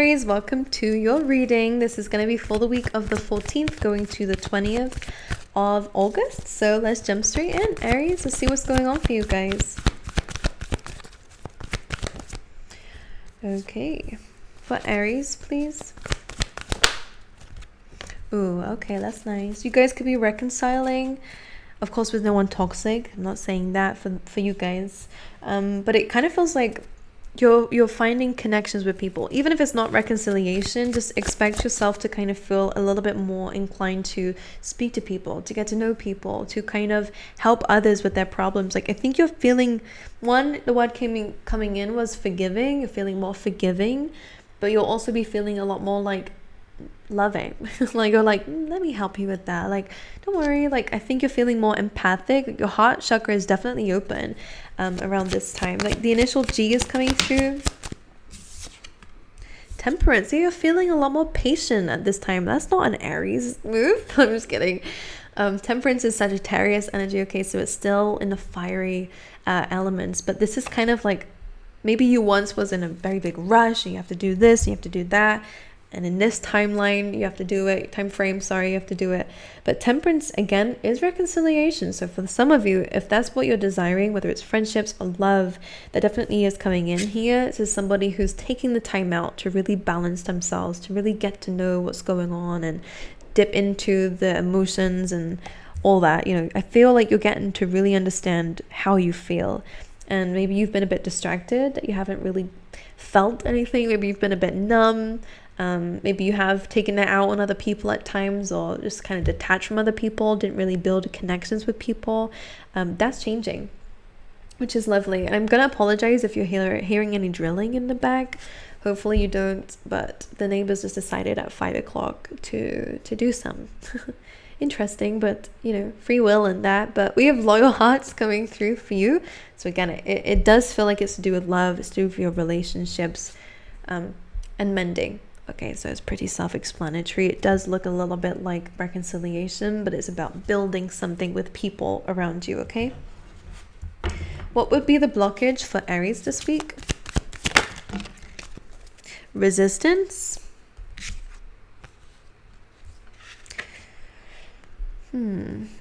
Aries, welcome to your reading. This is going to be for the week of the 14th going to the 20th of August. So let's jump straight in, Aries. Let's see what's going on for you guys. Okay, for Aries, please. Ooh, okay, that's nice. You guys could be reconciling, of course, with no one toxic. I'm not saying that for you guys, but it kind of feels like you're finding connections with people. Even if it's not reconciliation, just expect yourself to kind of feel a little bit more inclined to speak to people, to get to know people, to kind of help others with their problems. Like, I think you're feeling, the word coming in was forgiving. You're feeling more forgiving, but you'll also be feeling a lot more like loving. Like, you're like, let me help you with that. Like, don't worry. Like, I think you're feeling more empathic. Your heart chakra is definitely open around this time. Like, the initial G is coming through. Temperance. You're feeling a lot more patient at this time. That's not an Aries move. I'm just kidding. Temperance is Sagittarius energy. Okay, so it's still in the fiery elements, but this is kind of like, maybe you once was in a very big rush and you have to do this, you have to do that, and in this timeline you have to do it, time frame, sorry, you have to do it. But temperance again is reconciliation. So for some of you, if that's what you're desiring, whether it's friendships or love, that definitely is coming in here. This is somebody who's taking the time out to really balance themselves, to really get to know what's going on and dip into the emotions and all that. You know, I feel like you're getting to really understand how you feel. And maybe you've been a bit distracted, that you haven't really felt anything. Maybe you've been a bit numb. Maybe you have taken it out on other people at times, or just kind of detached from other people, didn't really build connections with people. That's changing, which is lovely. And I'm going to apologize if you're hearing any drilling in the back. Hopefully you don't, but the neighbors just decided at 5 o'clock to do some. Interesting, but you know, free will in that. But we have loyal hearts coming through for you. So again, it does feel like it's to do with love, it's to do with your relationships, and mending. Okay, so it's pretty self-explanatory. It does look a little bit like reconciliation, but it's about building something with people around you. Okay, what would be the blockage for Aries this week? Resistance.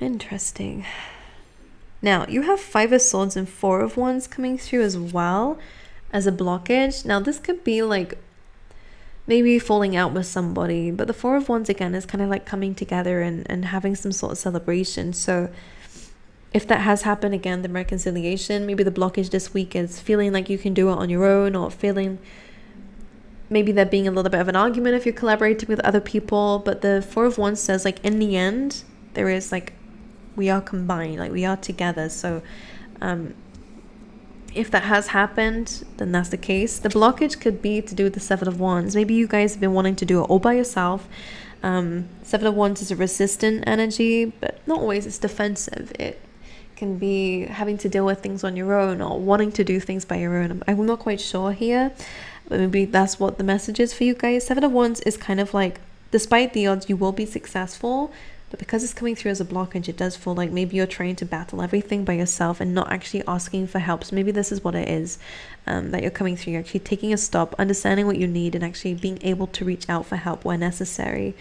Interesting. Now you have 5 of Swords and 4 of Wands coming through as well as a blockage. Now this could be like maybe falling out with somebody, but the 4 of Wands again is kind of like coming together and having some sort of celebration. So if that has happened, again, the reconciliation, maybe the blockage this week is feeling like you can do it on your own, or feeling maybe there being a little bit of an argument if you're collaborating with other people. But the 4 of Wands says, like, in the end, there is like, we are combined, like we are together. So if that has happened, then that's the case. The blockage could be to do with the 7 of Wands. Maybe you guys have been wanting to do it all by yourself. 7 of Wands is a resistant energy, but not always. It's defensive. It can be having to deal with things on your own, or wanting to do things by your own. I'm not quite sure here, but maybe that's what the message is for you guys. 7 of Wands is kind of like, despite the odds, you will be successful. But because it's coming through as a blockage, it does feel like maybe you're trying to battle everything by yourself and not actually asking for help. So maybe this is what it is, that you're coming through. You're actually taking a stop, understanding what you need, and actually being able to reach out for help where necessary.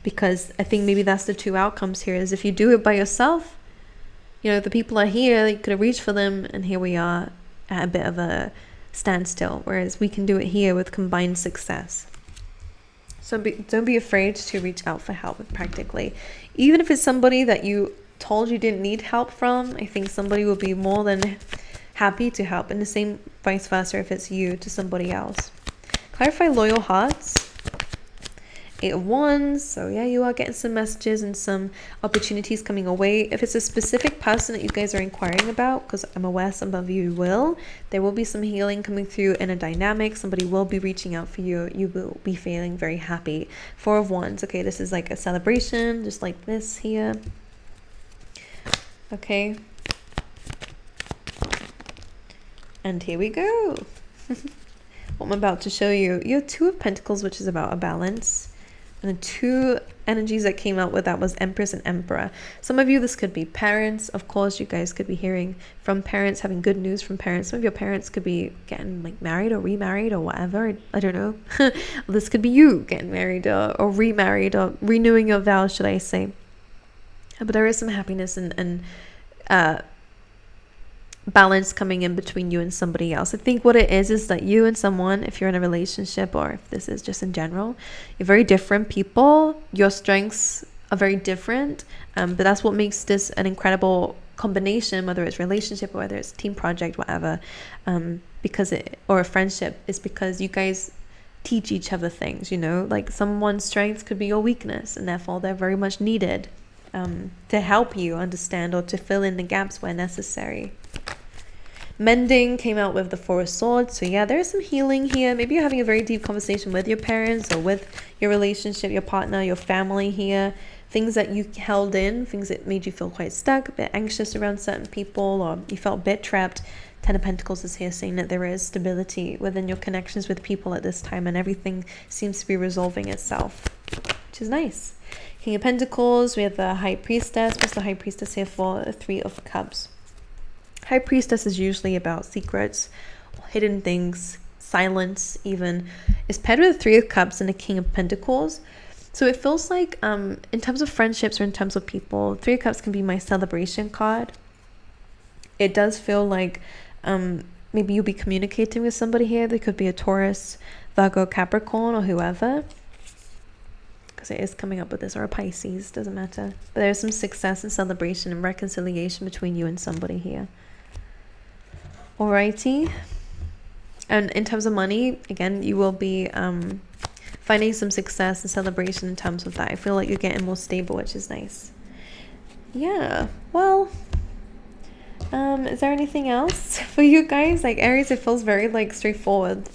Because I think maybe that's the 2 outcomes here, is if you do it by yourself, you know, the people are here, you could have reached for them, and here we are at a bit of a standstill. Whereas we can do it here with combined success. So don't be afraid to reach out for help practically. Even if it's somebody that you told you didn't need help from, I think somebody will be more than happy to help. And the same vice versa if it's you to somebody else. Clarify loyal hearts. 8 of Wands. So yeah, you are getting some messages and some opportunities coming away. If it's a specific person that you guys are inquiring about, because I'm aware some of you will, there will be some healing coming through in a dynamic. Somebody will be reaching out for you. You will be feeling very happy. 4 of Wands. Okay, this is like a celebration, just like this here. Okay. And here we go. What I'm about to show you. You have 2 of Pentacles, which is about a balance. And the 2 energies that came out with that was Empress and Emperor. Some of you, this could be parents. Of course, you guys could be hearing from parents, having good news from parents. Some of your parents could be getting like married or remarried or whatever. I don't know. This could be you getting married or remarried or renewing your vows, should I say. But there is some happiness and balance coming in between you and somebody else. I think what it is that you and someone, if you're in a relationship or if this is just in general, you're very different people. Your strengths are very different, but that's what makes this an incredible combination, whether it's relationship or whether it's team project, whatever, or a friendship, is because you guys teach each other things, you know, like someone's strengths could be your weakness, and therefore they're very much needed to help you understand or to fill in the gaps where necessary. Mending came out with the Four of Swords. So yeah, there's some healing here. Maybe you're having a very deep conversation with your parents or with your relationship, your partner, your family here. Things that you held in, things that made you feel quite stuck, a bit anxious around certain people, or you felt a bit trapped. Ten of Pentacles is here saying that there is stability within your connections with people at this time, and everything seems to be resolving itself, which is nice. King of Pentacles, we have the High Priestess. What's the High Priestess here for? The Three of Cups. High Priestess is usually about secrets, hidden things, silence even. It's paired with the Three of Cups and the King of Pentacles. So it feels like in terms of friendships or in terms of people, Three of Cups can be my celebration card. It does feel like maybe you'll be communicating with somebody here. They could be a Taurus, Virgo, Capricorn, or whoever. Because it is coming up with this, or a Pisces, doesn't matter. But there's some success and celebration and reconciliation between you and somebody here. Alrighty. And in terms of money, again, you will be finding some success and celebration in terms of that. I feel like you're getting more stable, which is nice. Yeah, well, is there anything else for you guys? Like Aries, it feels very like straightforward.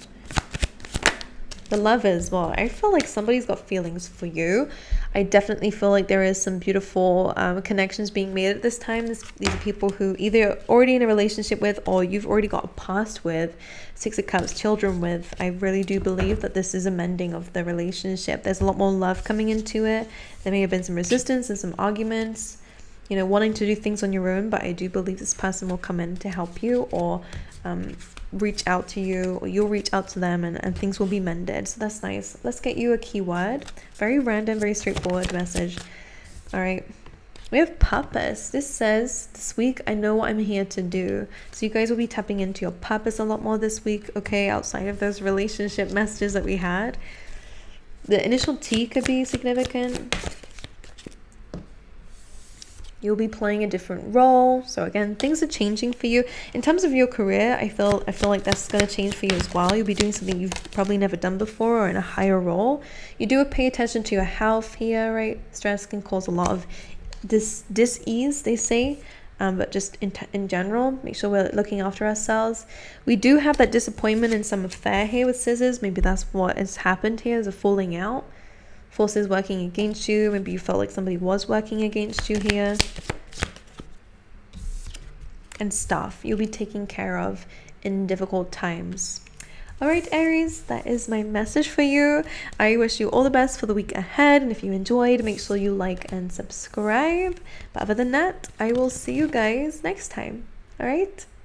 The Lovers, well, I feel like somebody's got feelings for you. I definitely feel like there is some beautiful connections being made at this time. These are people who either you're already in a relationship with, or you've already got a past with, Six of Cups, children with. I really do believe that this is a mending of the relationship. There's a lot more love coming into it. There may have been some resistance and some arguments, you know, wanting to do things on your own, but I do believe this person will come in to help you, or reach out to you, or you'll reach out to them, and things will be mended. So that's nice. Let's get you a keyword. Very random, very straightforward message. All right, we have purpose. This says, this week I know what I'm here to do. So you guys will be tapping into your purpose a lot more this week, okay, outside of those relationship messages that we had. The initial T could be significant. You'll be playing a different role. So again, things are changing for you. In terms of your career, I feel like that's going to change for you as well. You'll be doing something you've probably never done before, or in a higher role. You do pay attention to your health here, right? Stress can cause a lot of dis-ease, they say. But just in general, make sure we're looking after ourselves. We do have that disappointment in some affair here with Scissors. Maybe that's what has happened here, is a falling out. Forces working against you. Maybe you felt like somebody was working against you here. And stuff you'll be taking care of in difficult times. All right, Aries, that is my message for you. I wish you all the best for the week ahead. And if you enjoyed, make sure you like and subscribe. But other than that, I will see you guys next time. All right.